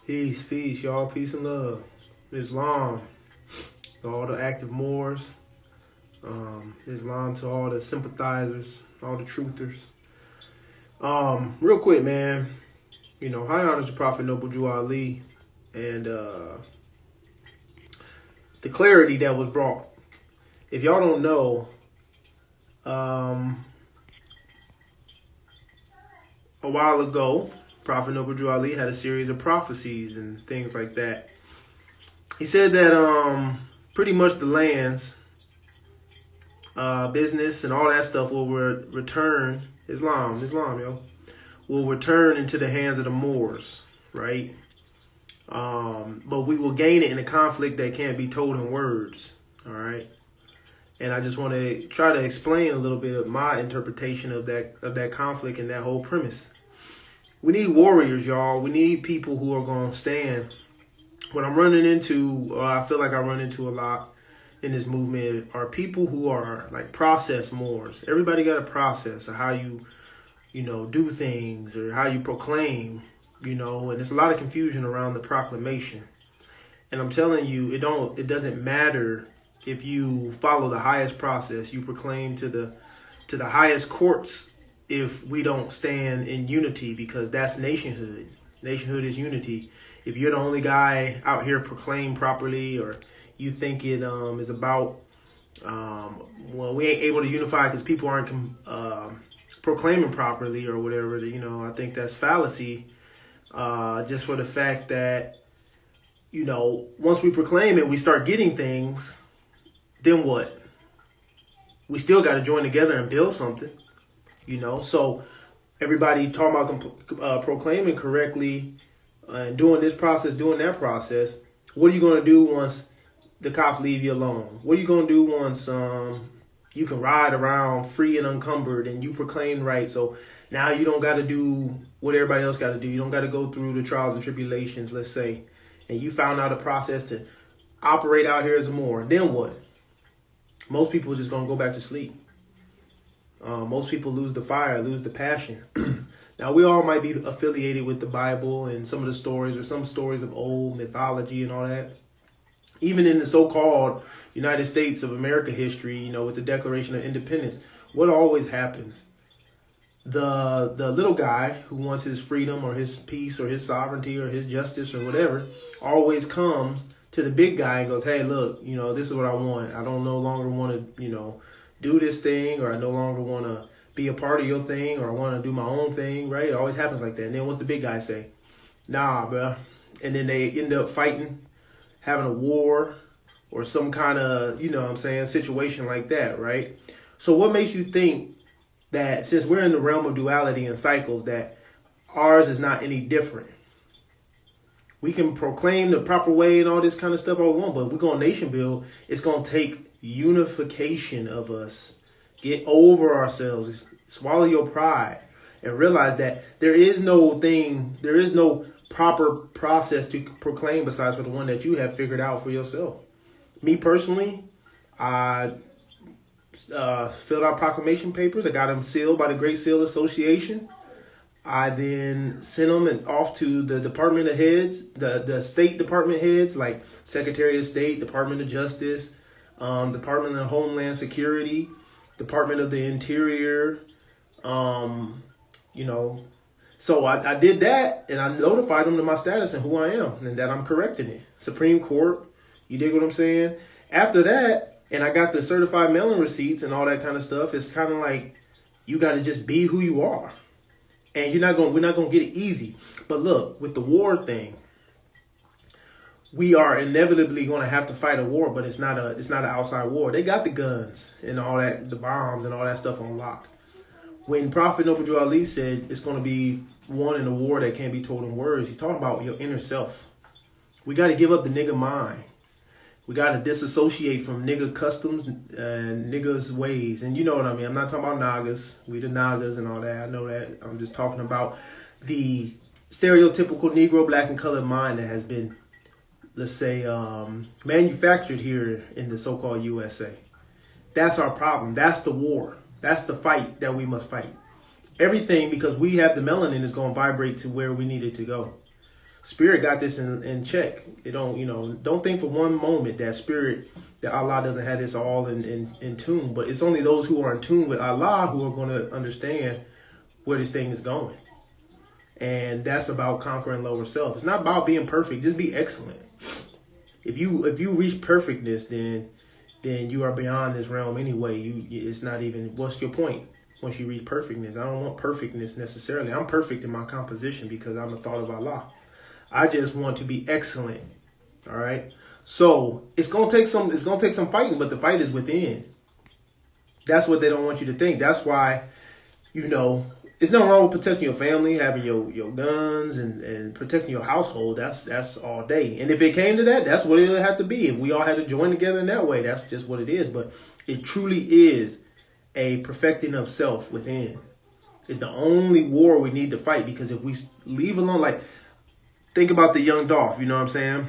Peace, y'all. Peace and love. Islam to all the active Moors. Islam to all the sympathizers, all the truthers. Real quick, man. High honors to Prophet Noble Drew Ali and the clarity that was brought. If y'all don't know, a while ago, Prophet Noble Drew Ali had a series of prophecies and things like that. He said that pretty much the lands, business, and all that stuff will return, Islam, will return into the hands of the Moors, right? But we will gain it in a conflict that can't be told in words, all right? And I just want to try to explain a little bit of my interpretation of that conflict and that whole premise. We need warriors, y'all. We need people who are going to stand. What I'm running into, I feel like I run into a lot in this movement, are people who are like process Moors. Everybody got a process of how you do things or how you proclaim, and there's a lot of confusion around the proclamation. And I'm telling you, it doesn't matter if you follow the highest process, you proclaim to the highest courts if we don't stand in unity, because that's nationhood. Nationhood is unity. If you're the only guy out here proclaim properly, or you think it is about, we ain't able to unify because people aren't proclaiming properly or whatever, I think that's fallacy. Just for the fact that, once we proclaim it, we start getting things, then what? We still got to join together and build something, So everybody talking about proclaiming correctly and doing this process, doing that process. What are you going to do once the cops leave you alone? What are you going to do once you can ride around free and unencumbered and you proclaim right? So now you don't got to do what everybody else got to do. You don't got to go through the trials and tribulations, let's say, and you found out a process to operate out here as a Moor. Then what? Most people are just going to go back to sleep. Most people lose the fire, lose the passion. Now, we all might be affiliated with the Bible and some of the stories, or some stories of old mythology and all that. Even in the so-called United States of America history, with the Declaration of Independence, what always happens? The little guy who wants his freedom or his peace or his sovereignty or his justice or whatever always comes to the big guy and goes, hey, look, this is what I want. I don't no longer want to, do this thing, or I no longer want to be a part of your thing, or I want to do my own thing, right? It always happens like that. And then what's the big guy say? Nah, bro. And then they end up fighting, having a war or some kind of, situation like that, right? So what makes you think that since we're in the realm of duality and cycles, that ours is not any different? We can proclaim the proper way and all this kind of stuff all we want, but if we're going to nation build, it's going to take unification of us. Get over ourselves, swallow your pride, and realize that there is no proper process to proclaim besides for the one that you have figured out for yourself. Me personally, I filled out proclamation papers. I got them sealed by the Great Seal Association. I then sent them off to the department of heads, the state department heads, like Secretary of State, Department of Justice, Department of Homeland Security, Department of the Interior, So I did that, and I notified them to my status and who I am, and that I'm correcting it. Supreme Court, you dig what I'm saying? After that, and I got the certified mailing receipts and all that kind of stuff, it's kind of like you got to just be who you are. And we're not going to get it easy. But look, with the war thing, we are inevitably going to have to fight a war, but it's not an outside war. They got the guns and all that, the bombs and all that stuff on lock. When Prophet Noble Drew Ali said it's going to be won in a war that can't be told in words, he's talking about your inner self. We got to give up the nigga mind. We got to disassociate from nigga customs and niggas ways. And you know what I mean? I'm not talking about Nagas. We the Nagas and all that. I know that. I'm just talking about the stereotypical Negro, black, and colored mind that has been, let's say, manufactured here in the so-called USA. That's our problem. That's the war. That's the fight that we must fight. Everything, because we have the melanin, is going to vibrate to where we need it to go. Spirit got this in check. It don't, don't think for one moment that Allah doesn't have this all in tune. But it's only those who are in tune with Allah who are going to understand where this thing is going. And that's about conquering lower self. It's not about being perfect. Just be excellent. If you reach perfectness, then you are beyond this realm anyway. It's not even, what's your point once you reach perfectness? I don't want perfectness necessarily. I'm perfect in my composition because I'm a thought of Allah. I just want to be excellent. All right. So it's gonna take some fighting, but the fight is within. That's what they don't want you to think. That's why, it's nothing wrong with protecting your family, having your guns and protecting your household. That's all day. And if it came to that, that's what it would have to be. If we all had to join together in that way, that's just what it is. But it truly is a perfecting of self within. It's the only war we need to fight, because if we leave alone, like, think about the young Dolph, you know what I'm saying?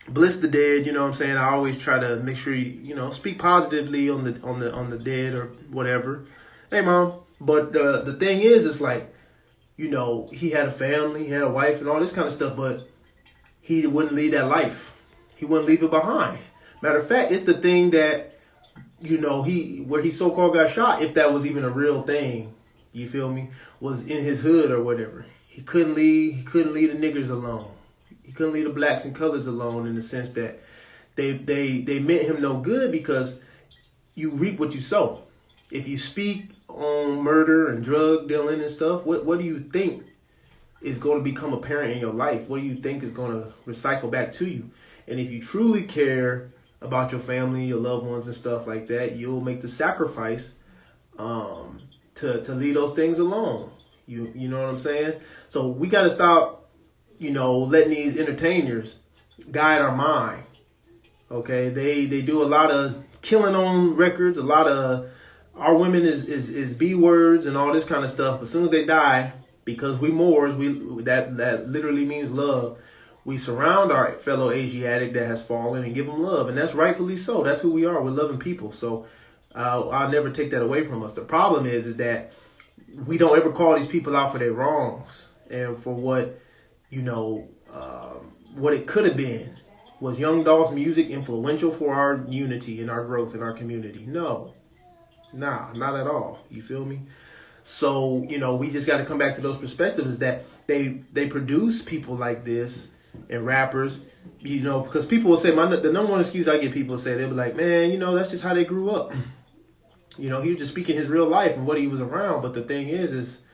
Bliss the dead, you know what I'm saying? I always try to make sure you speak positively on the dead or whatever. Hey, Mom. But the thing is, it's like, he had a family, he had a wife and all this kind of stuff, but he wouldn't leave that life. He wouldn't leave it behind. Matter of fact, it's the thing that, where he so-called got shot, if that was even a real thing, you feel me, was in his hood or whatever. He couldn't leave the niggers alone. He couldn't leave the blacks and colors alone, in the sense that they meant him no good, because you reap what you sow. If you speak on murder and drug dealing and stuff, what do you think is going to become apparent in your life? What do you think is going to recycle back to you? And if you truly care about your family, your loved ones and stuff like that, you'll make the sacrifice to leave those things alone. You know what I'm saying? So we got to stop, letting these entertainers guide our mind. Okay, they do a lot of killing on records, a lot of our women is B words and all this kind of stuff. As soon as they die, because we Moors, that literally means love. We surround our fellow Asiatic that has fallen and give them love, and that's rightfully so. That's who we are. We're loving people. So I'll never take that away from us. The problem is that we don't ever call these people out for their wrongs and for what it could have been. Was Young Dolph's music influential for our unity and our growth in our community? No. Nah, not at all. You feel me? So, we just got to come back to those perspectives, that they produce people like this and rappers, because people will say, the number one excuse I get people say, they'll be like, man, that's just how they grew up. He was just speaking his real life and what he was around. But the thing is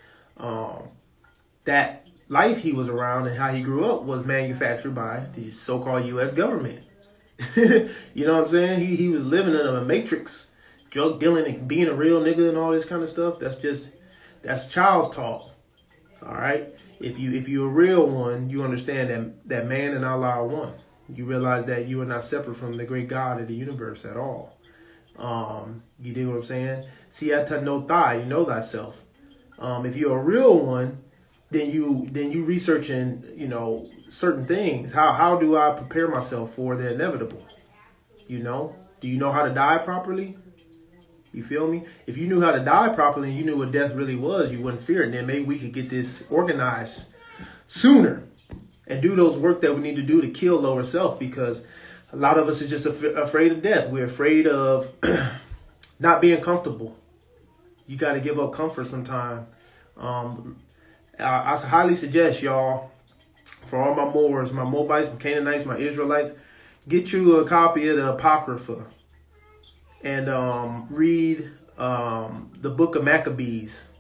that life he was around and how he grew up was manufactured by the so-called U.S. government. You know what I'm saying? He was living in a matrix. Drug dealing and being a real nigga and all this kind of stuff, that's child's talk. All right? If you're a real one, you understand that man and Allah are one. You realize that you are not separate from the great God of the universe at all. You dig what I'm saying? Siata no thai, you know thyself. If you're a real one, then you researching, certain things. How do I prepare myself for the inevitable? Do you know how to die properly? You feel me? If you knew how to die properly and you knew what death really was, you wouldn't fear it. And then maybe we could get this organized sooner and do those work that we need to do to kill lower self, because a lot of us are just afraid of death. We're afraid of not being comfortable. You got to give up comfort sometime. I highly suggest, y'all, for all my Moors, my Moabites, my Canaanites, my Israelites, get you a copy of the Apocrypha. And read the book of Maccabees.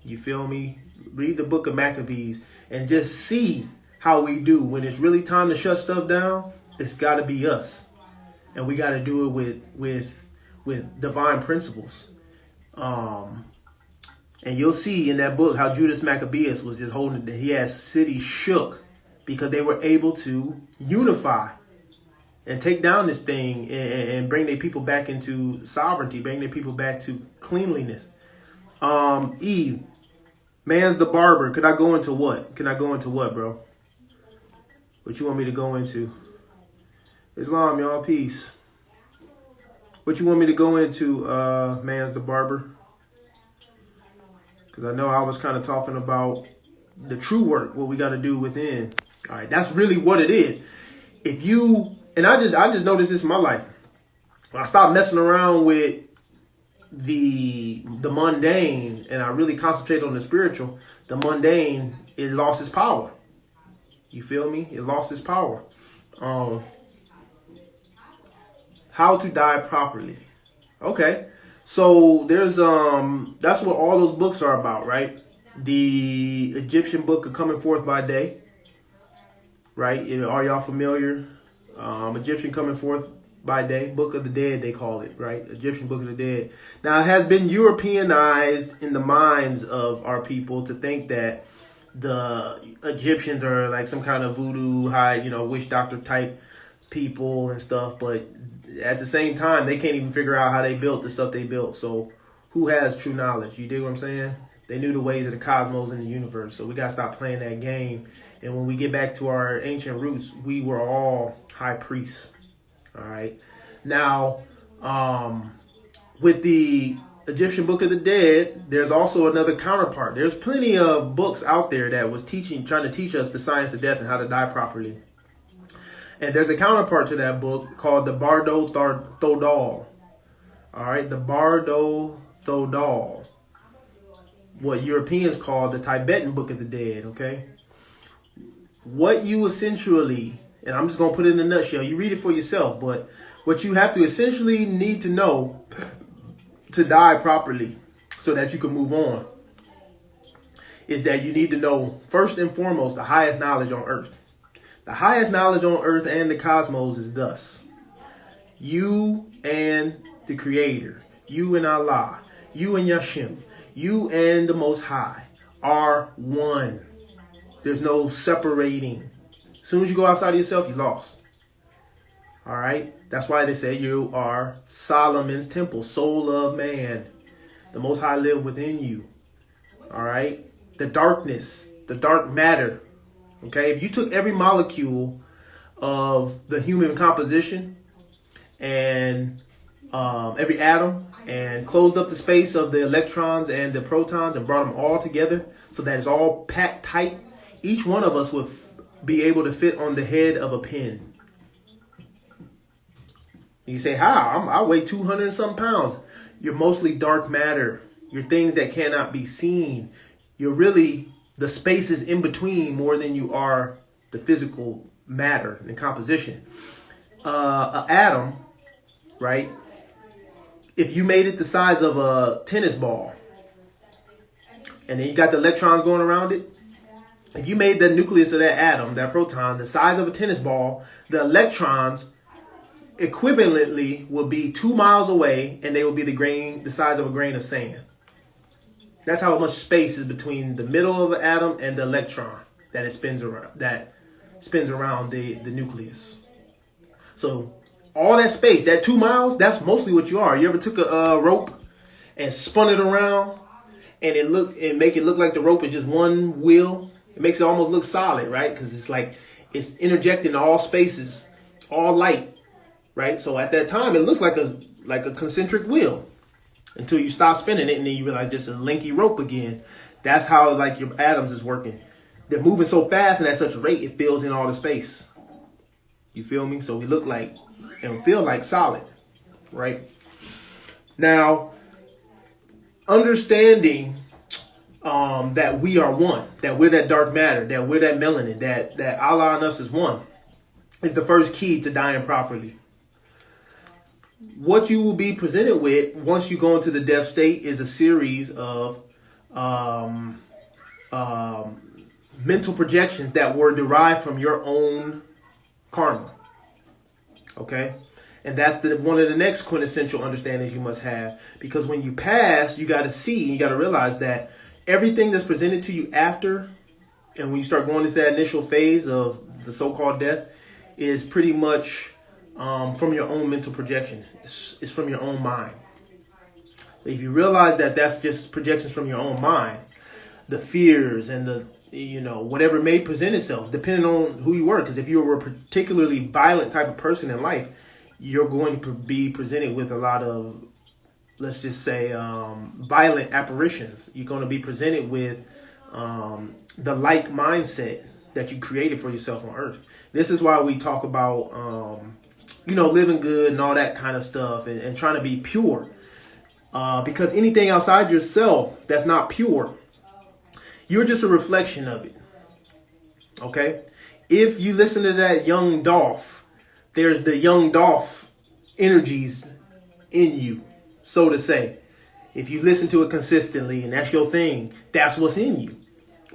You feel me? Read the book of Maccabees and just see how we do. When it's really time to shut stuff down, it's got to be us. And we got to do it with divine principles. And you'll see in that book how Judas Maccabeus was just holding it. He had cities shook because they were able to unify and take down this thing and bring their people back into sovereignty, bring their people back to cleanliness. Eve, man's the barber. Could I go into what? Bro? What you want me to go into? Islam, y'all, peace. What you want me to go into, man's the barber? Because I know I was kind of talking about the true work, what we got to do within. All right, that's really what it is. If you, and I just noticed this in my life. When I stopped messing around with the mundane and I really concentrate on the spiritual, the mundane, it lost its power. You feel me? It lost its power. How to die properly. Okay. So there's that's what all those books are about, right? The Egyptian book of Coming Forth by Day. Right? Are y'all familiar? Egyptian Coming Forth by Day, Book of the Dead, they call it, right? Egyptian Book of the Dead. Now, it has been Europeanized in the minds of our people to think that the Egyptians are like some kind of voodoo, witch doctor type people and stuff. But at the same time, they can't even figure out how they built the stuff they built. So who has true knowledge? You dig what I'm saying? They knew the ways of the cosmos and the universe. So we got to stop playing that game. And when we get back to our ancient roots, we were all high priests. All right. Now, with the Egyptian Book of the Dead, there's also another counterpart. There's plenty of books out there that was trying to teach us the science of death and how to die properly. And there's a counterpart to that book called the Bardo Thodol. All right. The Bardo Thodol. What Europeans call the Tibetan Book of the Dead. Okay. What you essentially, and I'm just going to put it in a nutshell, you read it for yourself, but what you have to essentially need to know to die properly so that you can move on is that you need to know, first and foremost, the highest knowledge on earth. The highest knowledge on earth and the cosmos is thus: you and the Creator, you and Allah, you and Yashim, you and the Most High are one. There's no separating. As soon as you go outside of yourself, you're lost. All right? That's why they say you are Solomon's temple, soul of man. The Most High live within you. All right? The darkness, the dark matter. Okay? If you took every molecule of the human composition and every atom and closed up the space of the electrons and the protons and brought them all together so that it's all packed tight, each one of us would be able to fit on the head of a pin. You say, how? I weigh 200 and some pounds. You're mostly dark matter. You're things that cannot be seen. You're really the spaces in between more than you are the physical matter and composition. An atom, right? If you made it the size of a tennis ball, and then you got the electrons going around it, if you made the nucleus of that atom, that proton, the size of a tennis ball, the electrons equivalently will be 2 miles away, and they will be the size of a grain of sand. That's how much space is between the middle of an atom and the electron that spins around the nucleus. So all that space, that 2 miles, that's mostly what you are. You ever took a rope and spun it around and make it look like the rope is just one wheel? It makes it almost look solid, right? Because it's like it's interjecting all spaces, all light, right? So at that time, it looks like a concentric wheel until you stop spinning it, and then you realize just a linky rope again. That's how like your atoms is working. They're moving so fast and at such a rate, it fills in all the space. You feel me? So we look like and feel like solid, right? Now, understanding that we are one, that we're that dark matter, that we're that melanin, that Allah and us is one, is the first key to dying properly. What you will be presented with once you go into the death state is a series of mental projections that were derived from your own karma. Okay? And that's one of the next quintessential understandings you must have. Because when you pass, you got to see, you got to realize that everything that's presented to you after, and when you start going into that initial phase of the so-called death, is pretty much from your own mental projection. It's from your own mind. If you realize that that's just projections from your own mind, the fears and the whatever may present itself, depending on who you were. Because if you were a particularly violent type of person in life, you're going to be presented with a lot of, let's just say, violent apparitions. You're going to be presented with the like mindset, that you created for yourself on earth. This is why we talk about, living good and all that kind of stuff and trying to be pure. Because anything outside yourself that's not pure, you're just a reflection of it. Okay? If you listen to that young Dolph, there's the young Dolph energies in you, so to say. If you listen to it consistently and that's your thing, that's what's in you.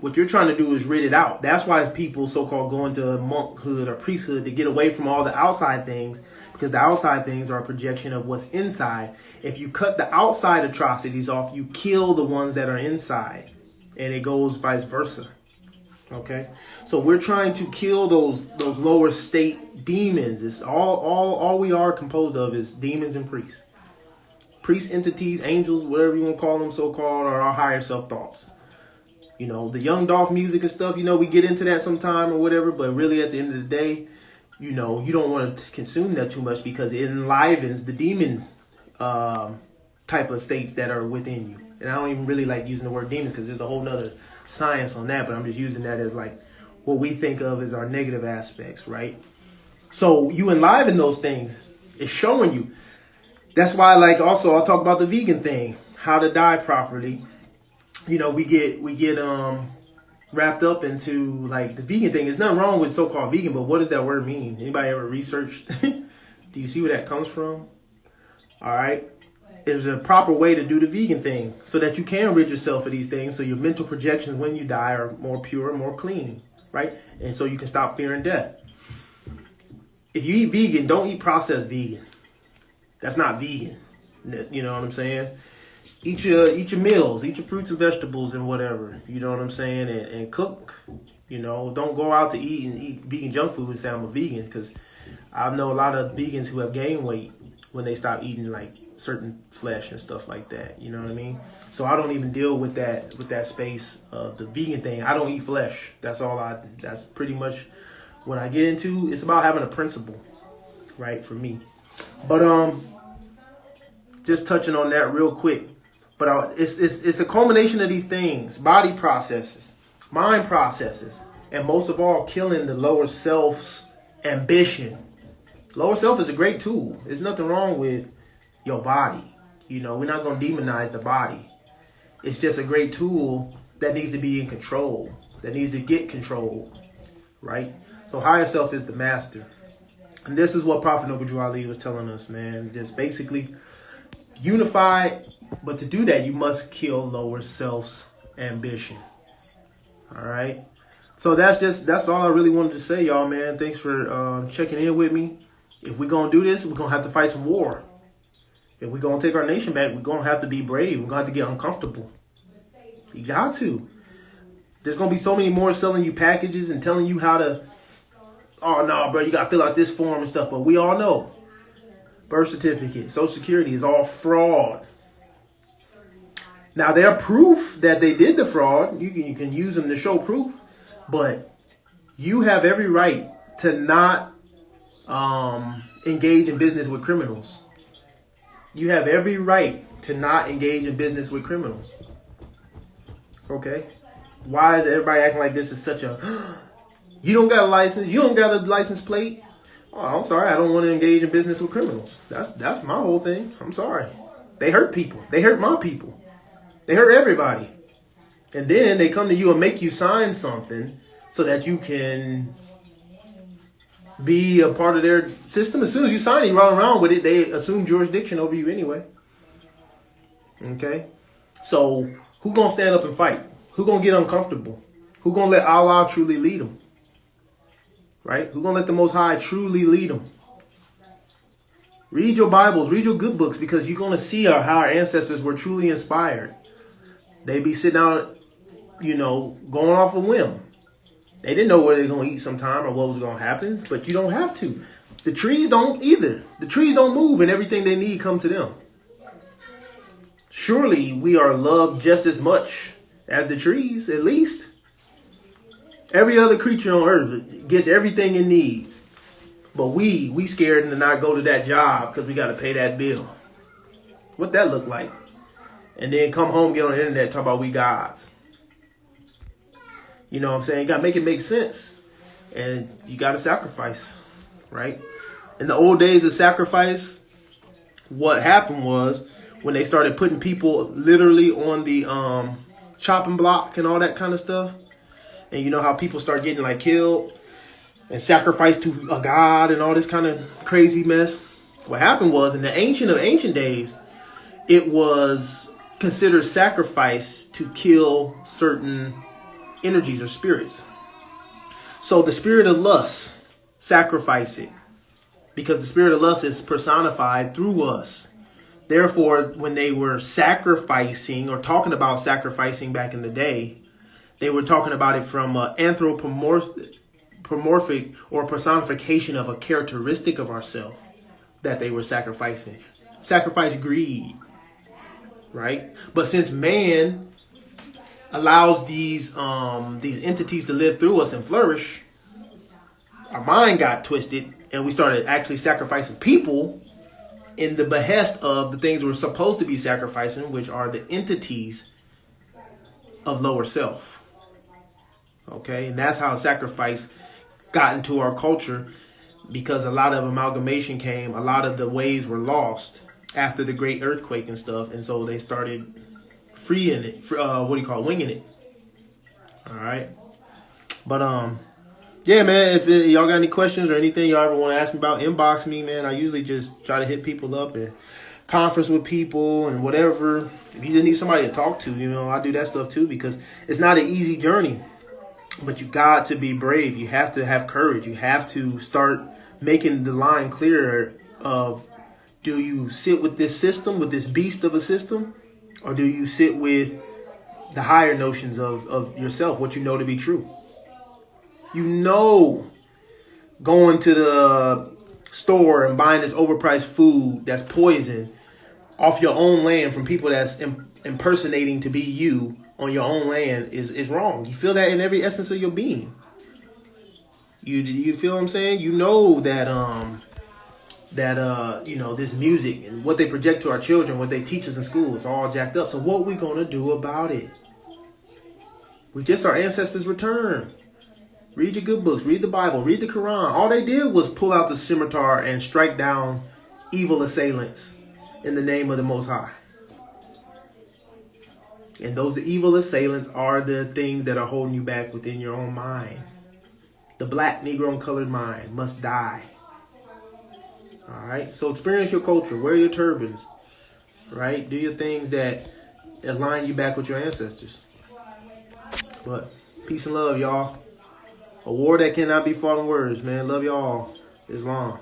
What you're trying to do is rid it out. That's why people so-called go into monkhood or priesthood, to get away from all the outside things, because the outside things are a projection of what's inside. If you cut the outside atrocities off, you kill the ones that are inside, and it goes vice versa. Okay, so we're trying to kill those lower state demons. It's all we are composed of is demons and priests. Priest entities, angels, whatever you want to call them, so-called, are our higher self thoughts. The young Dolph music and stuff, we get into that sometime or whatever, but really at the end of the day, you don't want to consume that too much, because it enlivens the demons type of states that are within you. And I don't even really like using the word demons, because there's a whole nother science on that, but I'm just using that as like what we think of as our negative aspects, right? So you enliven those things. It's showing you. That's why, like, also I'll talk about the vegan thing, how to die properly. We get wrapped up into like the vegan thing. There's nothing wrong with so-called vegan, but what does that word mean? Anybody ever researched? Do you see where that comes from? All right. There's a proper way to do the vegan thing so that you can rid yourself of these things, so your mental projections when you die are more pure, more clean, right? And so you can stop fearing death. If you eat vegan, don't eat processed vegan. That's not vegan. You know what I'm saying? Eat your meals, eat your fruits and vegetables and whatever. You know what I'm saying? And cook. Don't go out to eat vegan junk food and say I'm a vegan, because I know a lot of vegans who have gained weight when they stop eating like certain flesh and stuff like that. You know what I mean? So I don't even deal with that space of the vegan thing. I don't eat flesh. That's pretty much what I get into. It's about having a principle, right, for me. But just touching on that real quick. But it's a culmination of these things: body processes, mind processes, and most of all, killing the lower self's ambition. Lower self is a great tool. There's nothing wrong with your body. We're not going to demonize the body. It's just a great tool that needs to be in control, that needs to get control, right? So higher self is the master. And this is what Prophet Noble Ali was telling us, man. Just basically unify, but to do that, you must kill lower self's ambition. All right? So that's all I really wanted to say, y'all, man. Thanks for checking in with me. If we're going to do this, we're going to have to fight some war. If we're going to take our nation back, we're going to have to be brave. We're going to have to get uncomfortable. You got to. There's going to be so many more selling you packages and telling you how to, oh, no, bro, you got to fill out this form and stuff. But we all know birth certificate, Social Security is all fraud. Now, they're proof that they did the fraud. You can use them to show proof. But you have every right to not engage in business with criminals. You have every right to not engage in business with criminals. Okay? Why is everybody acting like this is such a, you don't got a license, you don't got a license plate? Oh, I'm sorry, I don't want to engage in business with criminals. That's my whole thing. I'm sorry. They hurt people. They hurt my people. They hurt everybody. And then they come to you and make you sign something so that you can be a part of their system. As soon as you sign it, you run around with it, they assume jurisdiction over you anyway. Okay? So who gonna stand up and fight? Who gonna get uncomfortable? Who gonna let Allah truly lead them? Right? Who gonna let the Most High truly lead them? Read your Bibles, read your good books, because you're gonna see how our ancestors were truly inspired. They be sitting out, going off a whim. They didn't know where they're going to eat sometime or what was going to happen, but you don't have to. The trees don't either. The trees don't move, and everything they need come to them. Surely we are loved just as much as the trees, at least. Every other creature on earth gets everything it needs. But we scared to not go to that job because we got to pay that bill. What that look like? And then come home, get on the internet, talk about we gods. You know what I'm saying? You got to make it make sense. And you got to sacrifice, right? In the old days of sacrifice, what happened was when they started putting people literally on the chopping block and all that kind of stuff. And you know how people start getting like killed and sacrificed to a god and all this kind of crazy mess. What happened was in the ancient days, it was considered sacrifice to kill certain energies or spirits. So the spirit of lust, sacrifice it, because the spirit of lust is personified through us. Therefore, when they were sacrificing or talking about sacrificing back in the day, they were talking about it from anthropomorphic or personification of a characteristic of ourselves that they were sacrificing. Sacrifice greed, right? But since man allows these entities to live through us and flourish, our mind got twisted and we started actually sacrificing people in the behest of the things we're supposed to be sacrificing, which are the entities of lower self. Okay, and that's how sacrifice got into our culture, because a lot of amalgamation came, a lot of the ways were lost after the great earthquake and stuff, and so they started freeing it, winging it. All right, but yeah, man, if y'all got any questions or anything y'all ever want to ask me about, inbox me, man. I usually just try to hit people up and conference with people and whatever. If you just need somebody to talk to, you know, I do that stuff too, because it's not an easy journey. But you got to be brave. You have to have courage. You have to start making the line clearer of, do you sit with this system, with this beast of a system, or do you sit with the higher notions of yourself, what you know to be true? You know, going to the store and buying this overpriced food that's poison off your own land from people that's impersonating to be you on your own land is wrong. You feel that in every essence of your being. You feel what I'm saying? You know that you know, this music and what they project to our children, what they teach us in school, it's all jacked up. So what we gonna do about it? We just our ancestors' return. Read your good books, read the Bible, read the Quran. All they did was pull out the scimitar and strike down evil assailants in the name of the Most High. And those evil assailants are the things that are holding you back within your own mind. The black, Negro, and colored mind must die. All right? So experience your culture. Wear your turbans. Right? Do your things that align you back with your ancestors. But peace and love, y'all. A war that cannot be fought in words, man. Love y'all. Islam.